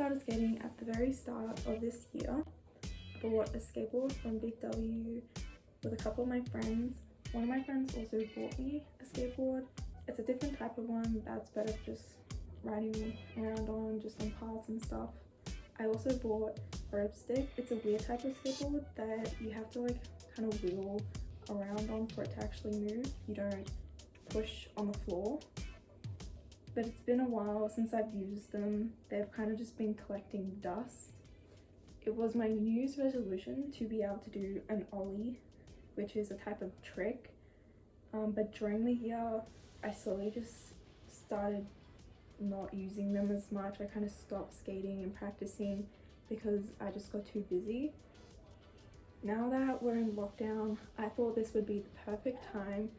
started skating at the very start of this year. I bought a skateboard from Big W with a couple of my friends. One of my friends also bought me a skateboard. It's a different type of one that's better for just riding around on, just on paths and stuff. I also bought a rope stick. It's a weird type of skateboard that you have to like kind of wheel around on for it to actually move. You don't push on the floor. But it's been a while since I've used them. They've kind of just been collecting dust. It was my New Year's resolution to be able to do an Ollie, which is a type of trick. But during the year, I slowly just started not using them as much. I kind of stopped skating and practicing because I just got too busy. Now that we're in lockdown, I thought this would be the perfect time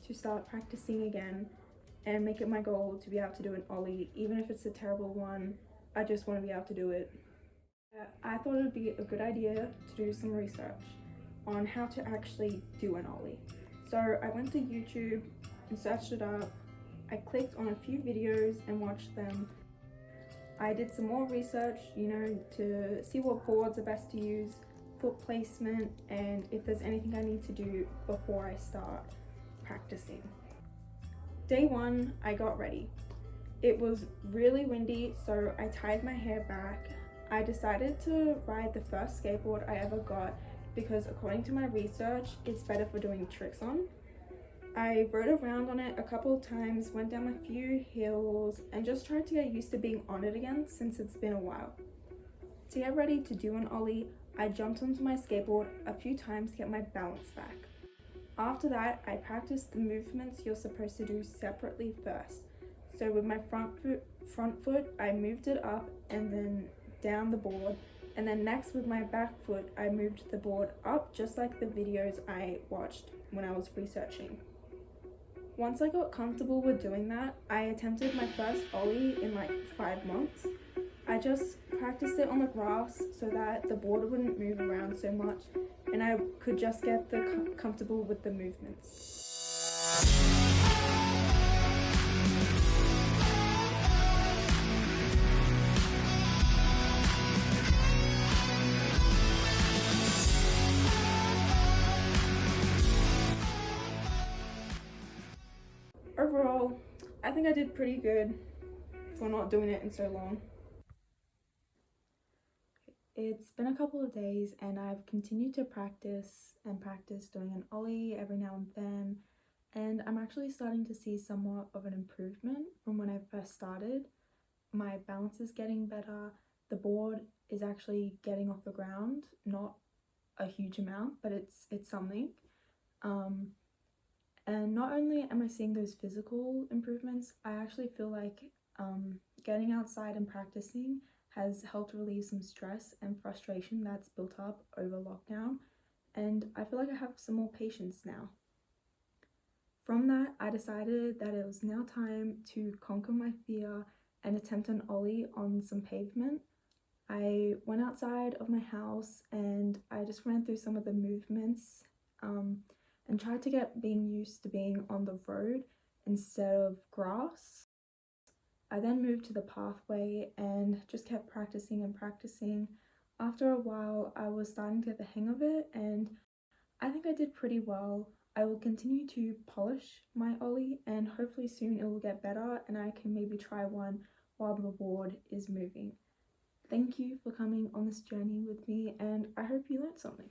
to start practicing again and make it my goal to be able to do an Ollie. Even if it's a terrible one, I just want to be able to do it. I thought it would be a good idea to do some research on how to actually do an Ollie. So I went to YouTube and searched it up. I clicked on a few videos and watched them. I did some more research, to see what boards are best to use, foot placement, and if there's anything I need to do before I start practicing. Day one, I got ready. It was really windy, so I tied my hair back. I decided to ride the first skateboard I ever got because according to my research, it's better for doing tricks on. I rode around on it a couple of times, went down a few hills, and just tried to get used to being on it again since it's been a while. To get ready to do an Ollie, I jumped onto my skateboard a few times to get my balance back. After that, I practiced the movements you're supposed to do separately first. So with my front foot, I moved it up and then down the board. And then next with my back foot, I moved the board up just like the videos I watched when I was researching. Once I got comfortable with doing that, I attempted my first Ollie in like 5 months. I just practiced it on the grass so that the board wouldn't move around so much and I could just get comfortable with the movements. Overall, I think I did pretty good for not doing it in so long. It's been a couple of days and I've continued to practice doing an Ollie every now and then, and I'm actually starting to see somewhat of an improvement from when I first started. My balance is getting better, the board is actually getting off the ground, not a huge amount, but it's something. And not only am I seeing those physical improvements, I actually feel like getting outside and practicing has helped relieve some stress and frustration that's built up over lockdown, and I feel like I have some more patience now. From that, I decided that it was now time to conquer my fear and attempt an Ollie on some pavement. I went outside of my house and I just ran through some of the movements and tried to get used to being on the road instead of grass. I then moved to the pathway and just kept practicing and practicing. After a while, I was starting to get the hang of it and I think I did pretty well. I will continue to polish my Ollie and hopefully soon it will get better and I can maybe try one while the board is moving. Thank you for coming on this journey with me and I hope you learned something.